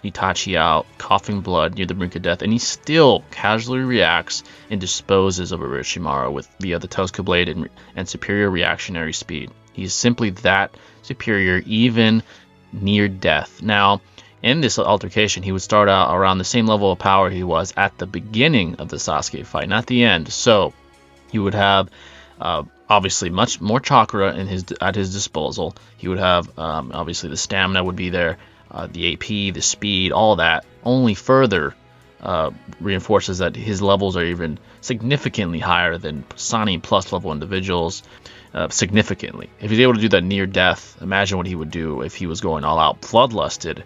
Itachi out, coughing blood near the brink of death, and he still casually reacts and disposes of Orochimaru via the Tosuke Blade and superior reactionary speed. He's simply that superior, even near death. Now, in this altercation, he would start out around the same level of power he was at the beginning of the Sasuke fight, not the end. So he would have obviously much more chakra at his disposal. He would have obviously the stamina would be there, the AP, the speed, all that. Only further reinforces that his levels are even significantly higher than Sannin plus level individuals. Significantly. If he's able to do that near death, imagine what he would do if he was going all out bloodlusted.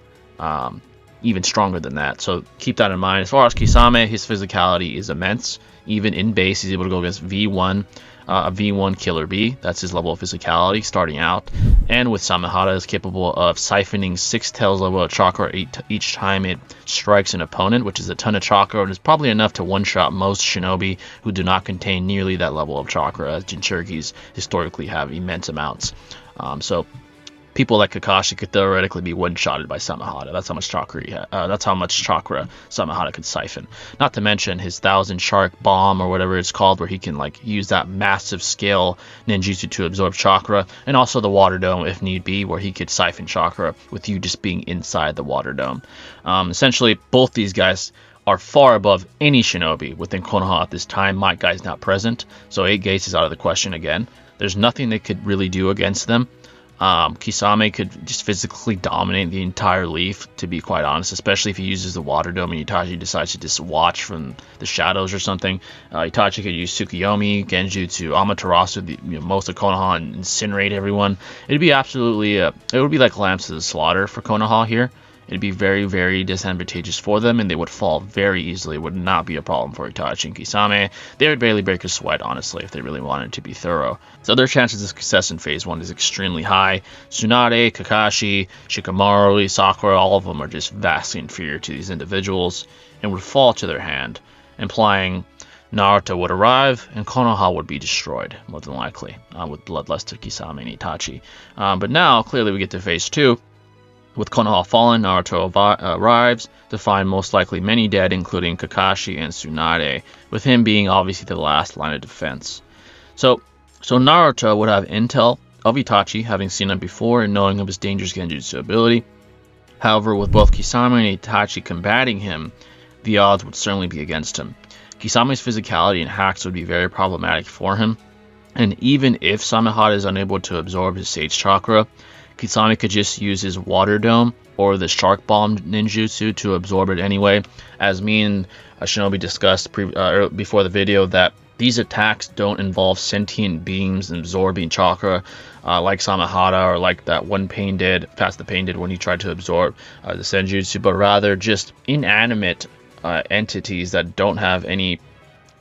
Even stronger than that. So keep that in mind. As far as Kisame, his physicality is immense. Even in base, he's able to go against V1, a V1 Killer B. That's his level of physicality starting out. And with Samehada, is capable of siphoning 6 tails level of chakra each time it strikes an opponent, which is a ton of chakra, and is probably enough to one-shot most shinobi who do not contain nearly that level of chakra, as Jinchurikis historically have immense amounts. So people like Kakashi could theoretically be one-shotted by Samehada. That's how much chakra that's how much chakra Samehada could siphon. Not to mention his 1,000 Shark Bomb or whatever it's called, where he can like use that massive scale ninjutsu to absorb chakra, and also the Water Dome if need be, where he could siphon chakra with you just being inside the Water Dome. Essentially, both these guys are far above any shinobi within Konoha at this time. Might Guy's not present, so 8 Gates is out of the question again. There's nothing they could really do against them. Kisame could just physically dominate the entire leaf, to be quite honest, especially if he uses the Water Dome and Itachi decides to just watch from the shadows or something. Itachi could use Tsukuyomi, Genjutsu, Amaterasu, most of Konoha, and incinerate everyone. It'd be absolutely, it would be like lambs to the slaughter for Konoha here. It'd be very, very disadvantageous for them, and they would fall very easily. It would not be a problem for Itachi and Kisame. They would barely break a sweat, honestly, if they really wanted to be thorough. So their chances of success in Phase 1 is extremely high. Tsunade, Kakashi, Shikamaru, Sakura, all of them are just vastly inferior to these individuals and would fall to their hand, implying Naruto would arrive and Konoha would be destroyed, more than likely, with bloodlust Kisame and Itachi. But now, clearly, we get to Phase 2. With Konoha fallen, Naruto arrives to find most likely many dead, including Kakashi and Tsunade, with him being obviously the last line of defense. So Naruto would have intel of Itachi, having seen him before and knowing of his dangerous genjutsu ability. However, with both Kisame and Itachi combating him, the odds would certainly be against him. Kisame's physicality and hacks would be very problematic for him, and even if Samehada is unable to absorb his Sage Chakra, Kisame could just use his Water Dome or the Shark Bomb ninjutsu to absorb it anyway. As me and Shinobi discussed before the video, that these attacks don't involve sentient beings absorbing chakra like Samehada or like that one Pain did when he tried to absorb the Senjutsu, but rather just inanimate entities that don't have any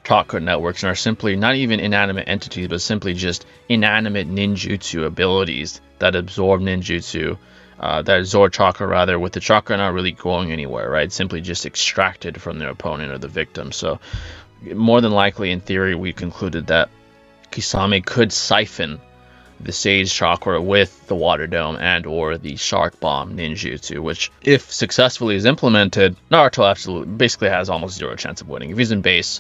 chakra networks and are simply not even inanimate entities, but simply just inanimate ninjutsu abilities that absorb ninjutsu, that absorb chakra rather, with the chakra not really going anywhere, right? Simply just extracted from their opponent or the victim. So more than likely, in theory, we concluded that Kisame could siphon the Sage Chakra with the Water Dome and or the Shark Bomb ninjutsu, which, if successfully is implemented, Naruto absolutely basically has almost zero chance of winning. If he's in base,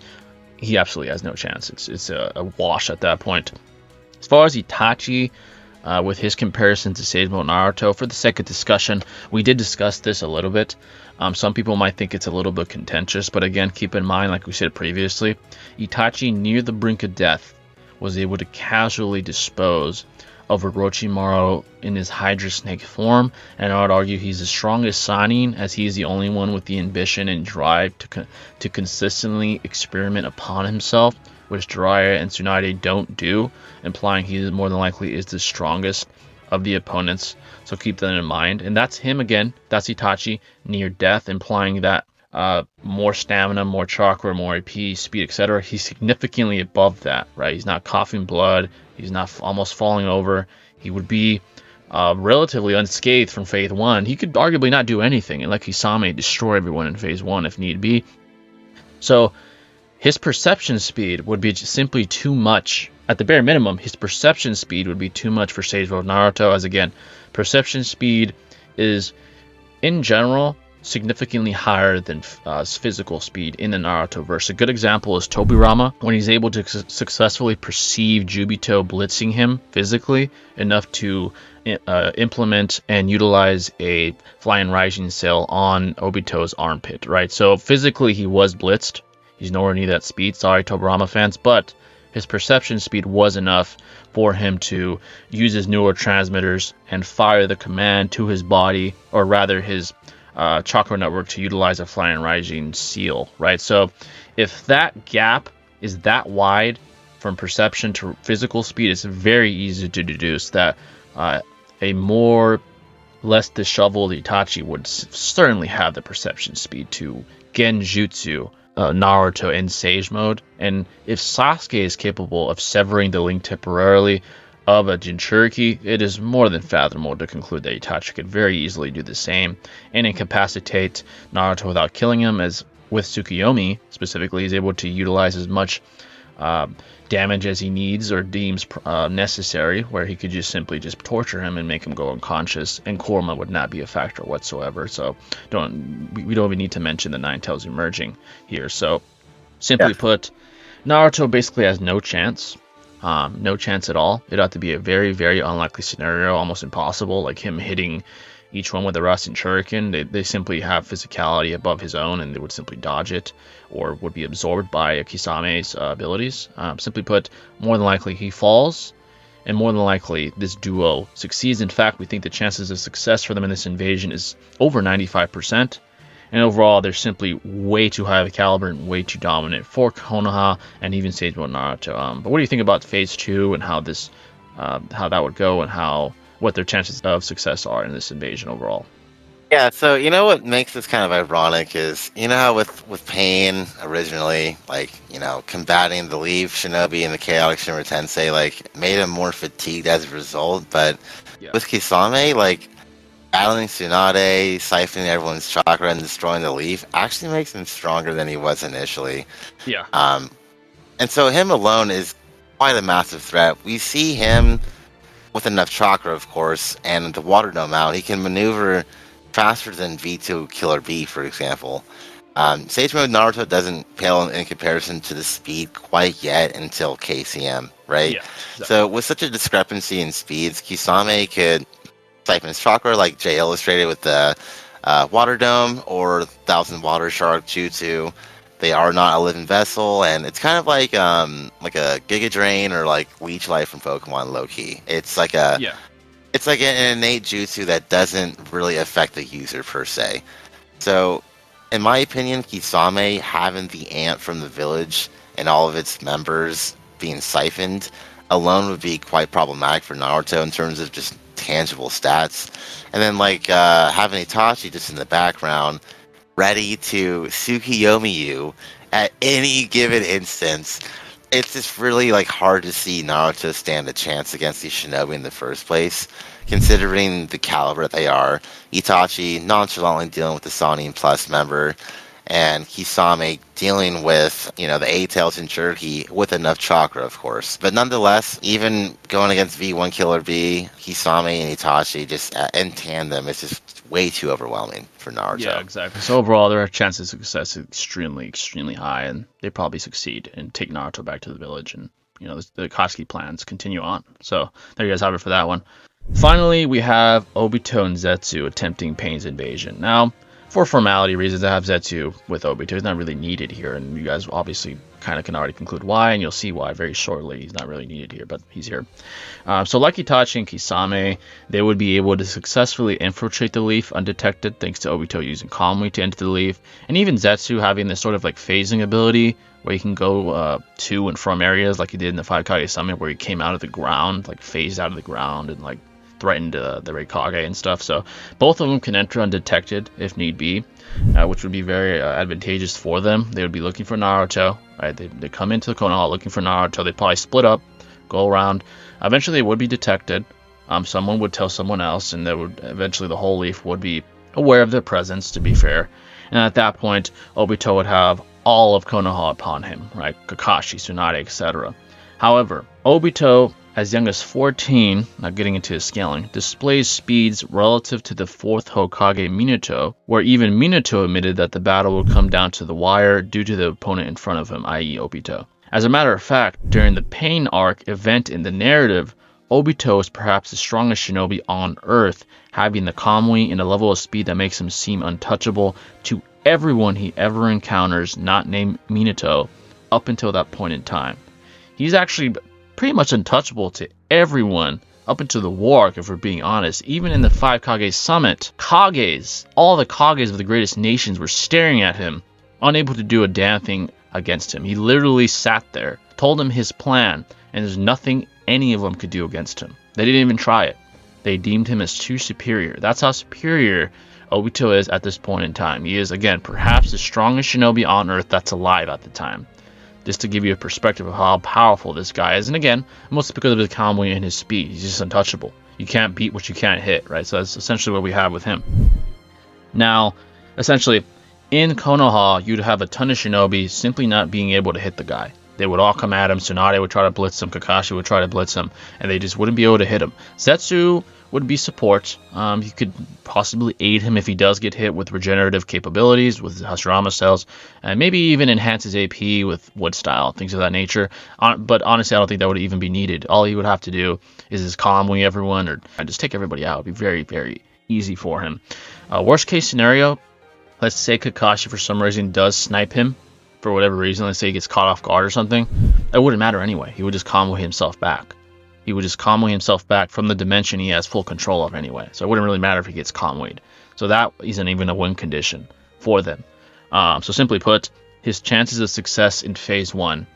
he absolutely has no chance. It's a wash at that point. As far as Itachi, with his comparison to Sage Mode Naruto. For the sake of discussion, we did discuss this a little bit. Some people might think it's a little bit contentious, but again, keep in mind, like we said previously, Itachi, near the brink of death, was able to casually dispose of Orochimaru in his Hydra Snake form, and I would argue he's the strongest Sannin, as he is the only one with the ambition and drive to consistently experiment upon himself, which Jiraiya and Tsunade don't do, implying he more than likely is the strongest of the opponents. So keep that in mind. And that's him again. That's Itachi near death, implying that more stamina, more chakra, more AP, speed, etc. He's significantly above that, right? He's not coughing blood. He's not almost falling over. He would be relatively unscathed from Phase 1. He could arguably not do anything and let Kisame destroy everyone in Phase 1 if need be. So his perception speed would be simply too much. At the bare minimum, his perception speed would be too much for Sage Mode Naruto, as again, perception speed is, in general, significantly higher than physical speed in the Naruto verse. A good example is Tobirama, when he's able to successfully perceive Jubito blitzing him physically enough to implement and utilize a Flying Rising Sail on Obito's armpit, right? So physically he was blitzed. He's nowhere near that speed. Sorry, Tobirama fans, but his perception speed was enough for him to use his neurotransmitters and fire the command to his body, or rather his chakra network, to utilize a Flying Rising Seal, right? So if that gap is that wide from perception to physical speed, it's very easy to deduce that a less disheveled Itachi would certainly have the perception speed to Genjutsu Naruto in Sage Mode. And if Sasuke is capable of severing the link temporarily of a Jinchuriki, it is more than fathomable to conclude that Itachi could very easily do the same and incapacitate Naruto without killing him, as with Tsukuyomi specifically, he's able to utilize as much damage as he needs or deems necessary, where he could just simply torture him and make him go unconscious, and Kurama would not be a factor whatsoever. So we don't even need to mention the Nine Tails emerging here. So simply put, Naruto basically has no chance. No chance at all. It'd have to be a very, very unlikely scenario, almost impossible, like him hitting each one with a Rasen Shuriken. They simply have physicality above his own, and they would simply dodge it, or would be absorbed by Kisame's abilities. Simply put, more than likely he falls, and more than likely this duo succeeds. In fact, we think the chances of success for them in this invasion is over 95%. And overall, they're simply way too high of a caliber and way too dominant for Konoha and even Sage Mode Naruto. But what do you think about Phase 2 and how that would go, and what their chances of success are in this invasion overall? Yeah, so you know what makes this kind of ironic is, you know how with Pain originally, like, you know, combating the Leaf Shinobi and the Chaotic Shimmer Tensei, like, made him more fatigued as a result, but with Kisame, like, battling Tsunade, siphoning everyone's chakra, and destroying the Leaf actually makes him stronger than he was initially. Yeah. And so him alone is quite a massive threat. We see him with enough chakra, of course, and the Water Dome out. He can maneuver faster than V2 Killer B, for example. Sage Mode Naruto doesn't pale in comparison to the speed quite yet until KCM, right? Yeah, exactly. So with such a discrepancy in speeds, Kisame could siphon his chakra, like Jay illustrated with the Water Dome or Thousand Water Shark Jutsu. They are not a living vessel, and it's kind of like a Giga Drain or like Leech Life from Pokemon low-key. It's like it's like an innate jutsu that doesn't really affect the user per se. So, in my opinion, Kisame having the ant from the village and all of its members being siphoned alone would be quite problematic for Naruto in terms of just tangible stats. And then having Itachi just in the background ready to Tsukuyomi you at any given instance, it's just really hard to see Naruto stand a chance against these shinobi in the first place, considering the caliber they are. Itachi nonchalantly dealing with the Sannin Plus member, and Kisame dealing with, the 8-Tails and Jinchuriki with enough chakra, of course. But nonetheless, even going against V1 Killer B, Kisame and Itachi just in tandem, it's just way too overwhelming for Naruto. Yeah, exactly. So overall, their chances of success is extremely, extremely high, and they probably succeed and take Naruto back to the village and the Akatsuki plans continue on. So there you guys have it for that one. Finally, we have Obito and Zetsu attempting Pain's invasion. Now, for formality reasons, I have Zetsu with Obito. He's not really needed here, and you guys obviously kind of can already conclude why, and you'll see why very shortly. He's not really needed here, but he's here. So like Itachi and Kisame, they would be able to successfully infiltrate the leaf undetected thanks to Obito using Kamui to enter the leaf, and even Zetsu having this sort of like phasing ability where he can go to and from areas like he did in the Five Kage Summit, where he came out of the ground, like phased out of the ground and like threatened the Raikage and stuff. So both of them can enter undetected if need be, which would be very advantageous for them. They would be looking for Naruto, right? They come into the Konoha looking for Naruto. They'd probably split up, go around. Eventually, they would be detected. Someone would tell someone else, and eventually the whole leaf would be aware of their presence, to be fair. And at that point, Obito would have all of Konoha upon him, right? Kakashi, Tsunade, etc. However, Obito, as young as 14, now getting into his scaling, displays speeds relative to the 4th Hokage Minato, where even Minato admitted that the battle would come down to the wire due to the opponent in front of him, i.e. Obito. As a matter of fact, during the Pain Arc event in the narrative, Obito is perhaps the strongest shinobi on Earth, having the Kamui and a level of speed that makes him seem untouchable to everyone he ever encounters not named Minato up until that point in time. He's actually pretty much untouchable to everyone up until the war arc, if we're being honest. Even in the Five Kage Summit, Kages, all the Kages of the greatest nations were staring at him, unable to do a damn thing against him. He literally sat there, told him his plan, and there's nothing any of them could do against him. They didn't even try it. They deemed him as too superior. That's how superior Obito is at this point in time. He is, again, perhaps the strongest shinobi on Earth that's alive at the time. Just to give you a perspective of how powerful this guy is. And again, mostly because of his Kamui and his speed. He's just untouchable. You can't beat what you can't hit, right? So that's essentially what we have with him. Now, essentially, in Konoha, you'd have a ton of shinobi simply not being able to hit the guy. They would all come at him. Tsunade would try to blitz him. Kakashi would try to blitz him. And they just wouldn't be able to hit him. Zetsu would be support. You could possibly aid him if he does get hit with regenerative capabilities, with Hashirama cells, and maybe even enhance his AP with Wood Style, things of that nature. But honestly, I don't think that would even be needed. All he would have to do is just Kamui everyone, or just take everybody out. It would be very, very easy for him. Worst case scenario, let's say Kakashi for some reason does snipe him for whatever reason. Let's say he gets caught off guard or something. It wouldn't matter anyway. He would just Kamui himself back. He would just Kamui himself back from the dimension he has full control of anyway. So it wouldn't really matter if he gets Kamui'd. So that isn't even a win condition for them. So simply put, his chances of success in Phase 1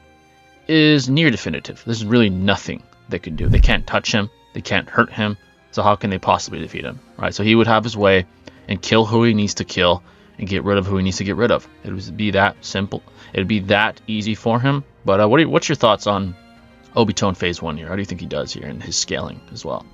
is near definitive. There's really nothing they can do. They can't touch him. They can't hurt him. So how can they possibly defeat him? Right? So he would have his way and kill who he needs to kill and get rid of who he needs to get rid of. It would be that simple. It would be that easy for him. But what's your thoughts on Obito in Phase 1 here? How do you think he does here in his scaling as well?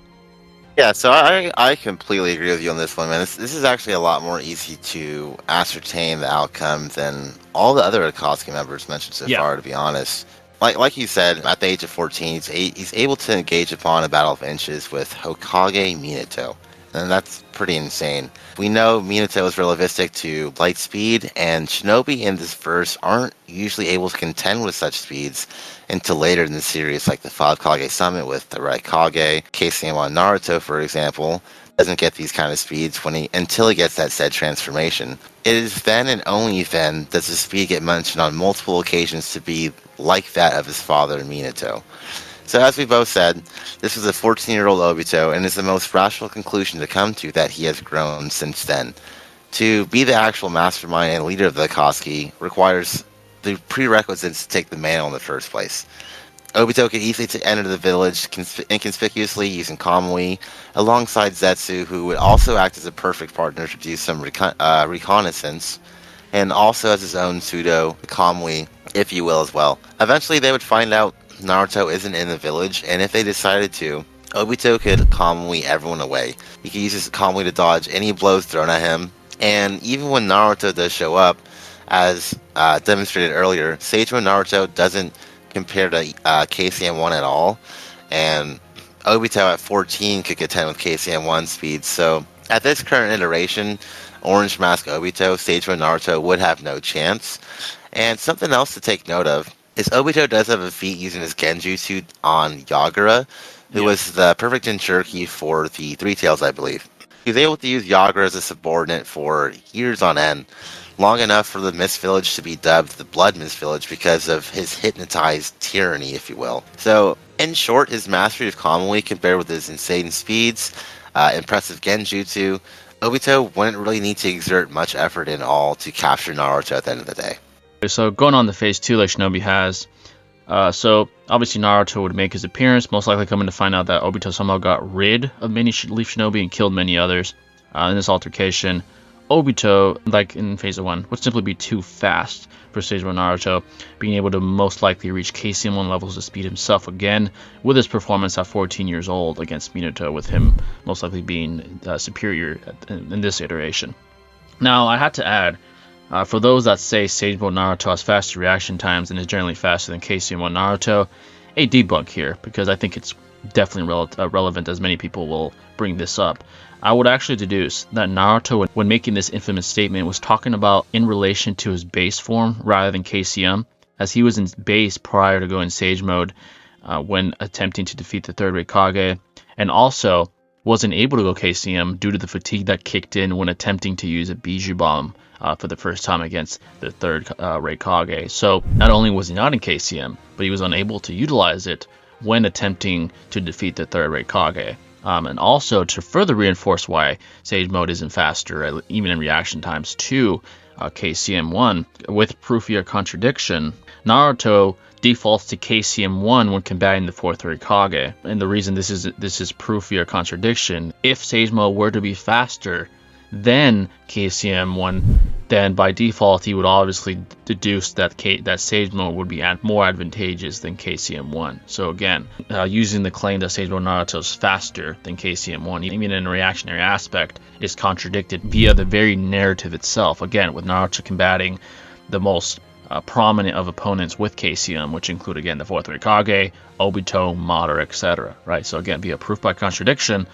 Yeah, so I completely agree with you on this one, man. This is actually a lot more easy to ascertain the outcome than all the other Akatsuki members mentioned so far, to be honest. Like you said, at the age of 14, he's able to engage upon a battle of inches with Hokage Minato. And that's pretty insane. We know Minato is relativistic to light speed, and shinobi in this verse aren't usually able to contend with such speeds until later in the series, like the Five Kage Summit with the Raikage. Keisaemon Naruto, for example, doesn't get these kind of speeds until he gets that said transformation. It is then and only then does the speed get mentioned on multiple occasions to be like that of his father, Minato. So as we both said, this was a 14-year-old Obito, and is the most rational conclusion to come to that he has grown since then. To be the actual mastermind and leader of the Akatsuki requires the prerequisites to take the mantle in the first place. Obito could easily enter the village inconspicuously using Kamui, alongside Zetsu, who would also act as a perfect partner to do some reconnaissance, and also as his own pseudo Kamui, if you will, as well. Eventually they would find out Naruto isn't in the village, and if they decided to, Obito could Kamui everyone away. He could use his Kamui to dodge any blows thrown at him, and even when Naruto does show up, as demonstrated earlier, Seijo Naruto doesn't compare to KCM1 at all, and Obito at 14 could contend with KCM1 speed, so at this current iteration, Orange Mask Obito, Seijo Naruto would have no chance. And something else to take note of, is Obito does have a feat using his Genjutsu on Yagura, who was the perfect Jinchuriki for the Three Tails, I believe. He was able to use Yagura as a subordinate for years on end, long enough for the Mist Village to be dubbed the Blood Mist Village because of his hypnotized tyranny, if you will. So, in short, his mastery of Kamui compared with his insane speeds, impressive Genjutsu, Obito wouldn't really need to exert much effort in all to capture Naruto at the end of the day. So going on to phase 2, like Shinobi has, so obviously Naruto would make his appearance, most likely coming to find out that Obito somehow got rid of many Leaf Shinobi and killed many others. In this altercation, Obito, like in phase 1, would simply be too fast for stage 1 Naruto, being able to most likely reach KCM1 levels of speed himself again, with his performance at 14 years old against Minato, with him most likely being superior in this iteration. Now, I had to add, for those that say Sage Mode Naruto has faster reaction times and is generally faster than KCM1 Naruto, a debunk here, because I think it's definitely relevant, as many people will bring this up. I would actually deduce that Naruto, when making this infamous statement, was talking about in relation to his base form rather than KCM, as he was in base prior to going Sage Mode when attempting to defeat the third Raikage, and also wasn't able to go KCM due to the fatigue that kicked in when attempting to use a Bijou Bomb for the first time against the third Raikage. So not only was he not in KCM, but he was unable to utilize it when attempting to defeat the third Raikage. And also, to further reinforce why Sage Mode isn't faster, even in reaction times to KCM1, with proof via contradiction, Naruto defaults to KCM1 when combating the fourth Raikage. And the reason this is proof via contradiction, if Sage Mode were to be faster than KCM1, then by default he would obviously deduce that Sage Mode would be more advantageous than KCM1. So again, using the claim that Sage Mode Naruto is faster than KCM1, even in a reactionary aspect, is contradicted via the very narrative itself. Again, with Naruto combating the most prominent of opponents with KCM, which include again the fourth Raikage, Obito, Madara, etc. Right? So again, via proof by contradiction,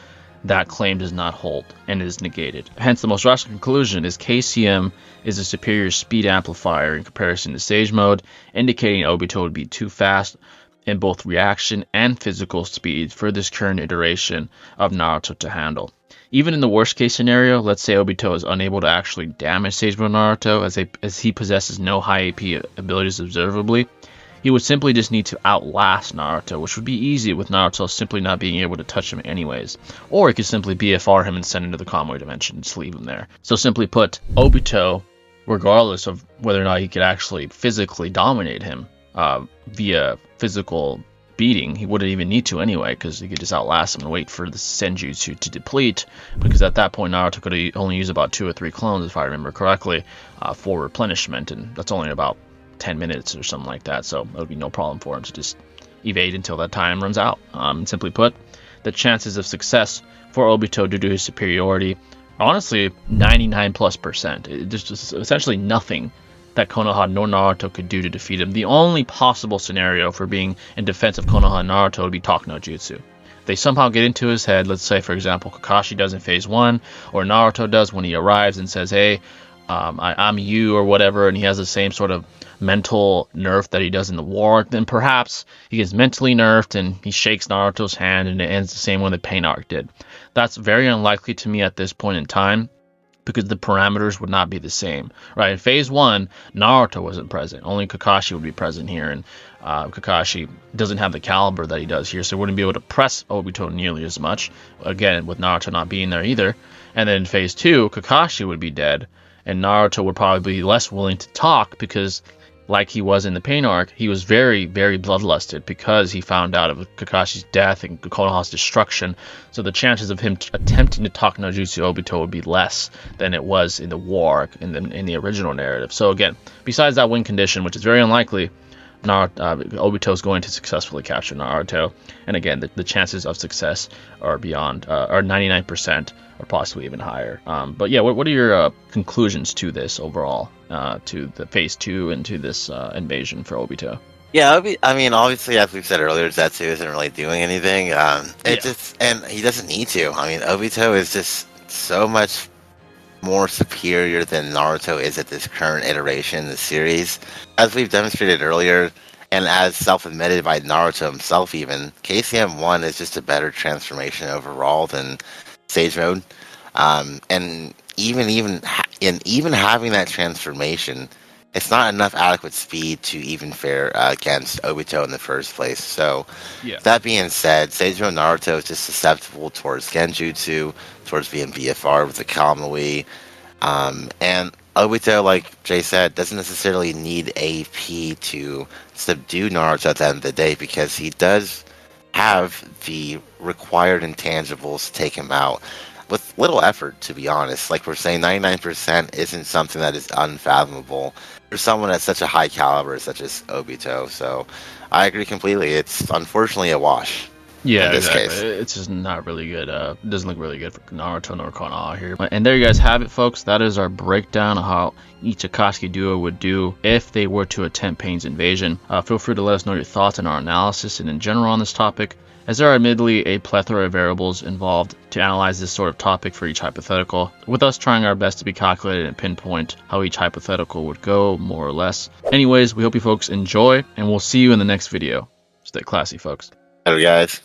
that claim does not hold and is negated. Hence, the most rational conclusion is KCM is a superior speed amplifier in comparison to Sage Mode, indicating Obito would be too fast in both reaction and physical speed for this current iteration of Naruto to handle. Even in the worst case scenario, let's say Obito is unable to actually damage Sage Mode Naruto as he possesses no high AP abilities observably, he would simply just need to outlast Naruto, which would be easy with Naruto simply not being able to touch him anyways. Or he could simply BFR him and send him to the Kamui dimension and just leave him there. So simply put, Obito, regardless of whether or not he could actually physically dominate him via physical beating, he wouldn't even need to anyway, because he could just outlast him and wait for the Senjutsu to deplete, because at that point Naruto could only use about 2 or 3 clones, if I remember correctly, for replenishment, and that's only about 10 minutes or something like that, so it would be no problem for him to just evade until that time runs out. Simply put, the chances of success for Obito due to his superiority are honestly 99+%. There's just essentially nothing that Konoha nor Naruto could do to defeat him. The only possible scenario for being in defense of Konoha and Naruto would be Talk no Jutsu. They somehow get into his head, let's say for example Kakashi does in phase 1, or Naruto does when he arrives and says, hey, I'm you or whatever, and he has the same sort of mental nerf that he does in the war, then perhaps he gets mentally nerfed and he shakes Naruto's hand and it ends the same way the Pain Arc did. That's very unlikely to me at this point in time, because the parameters would not be the same. Right, in phase 1, Naruto wasn't present. Only Kakashi would be present here, and Kakashi doesn't have the caliber that he does here, so he wouldn't be able to press Obito nearly as much, again, with Naruto not being there either. And then in phase 2, Kakashi would be dead, and Naruto would probably be less willing to talk, because like he was in the Pain Arc, he was very, very bloodlusted because he found out of Kakashi's death and Konoha's destruction. So the chances of him attempting to talk no Jutsu Obito would be less than it was in the war arc, in the original narrative. So again, besides that win condition, which is very unlikely, Obito is going to successfully capture Naruto. And again, the chances of success are beyond, are 99%, or possibly even higher. But yeah, what are your conclusions to this overall, to the phase 2 and to this invasion for Obito? Yeah, I mean, obviously, as we've said earlier, Zetsu isn't really doing anything. And he doesn't need to. I mean, Obito is just so much more superior than Naruto is at this current iteration in the series. As we've demonstrated earlier, And as self-admitted by Naruto himself, even KCM1 is just a better transformation overall than Sage Mode. And even having that transformation, it's not enough adequate speed to even fare against Obito in the first place. So, Yeah. that being said, Sage Mode Naruto is just susceptible towards Genjutsu, towards being BFR with the Kamui, and Obito, like Jay said, doesn't necessarily need AP to subdue Naruto at the end of the day because he does have the required intangibles to take him out with little effort, to be honest. Like we're saying, 99% isn't something that is unfathomable for someone at such a high caliber such as Obito. So I agree completely. It's unfortunately a wash. Yeah, in this exactly. case. It's just not really good. It doesn't look really good for Naruto nor Konoha here. And there you guys have it, folks. That is our breakdown of how each Akatsuki duo would do if they were to attempt Pain's invasion. Feel free to let us know your thoughts on our analysis and in general on this topic, as there are admittedly a plethora of variables involved to analyze this sort of topic for each hypothetical, with us trying our best to be calculated and pinpoint how each hypothetical would go, more or less. Anyways, we hope you folks enjoy, and we'll see you in the next video. Stay classy, folks. Hello, guys.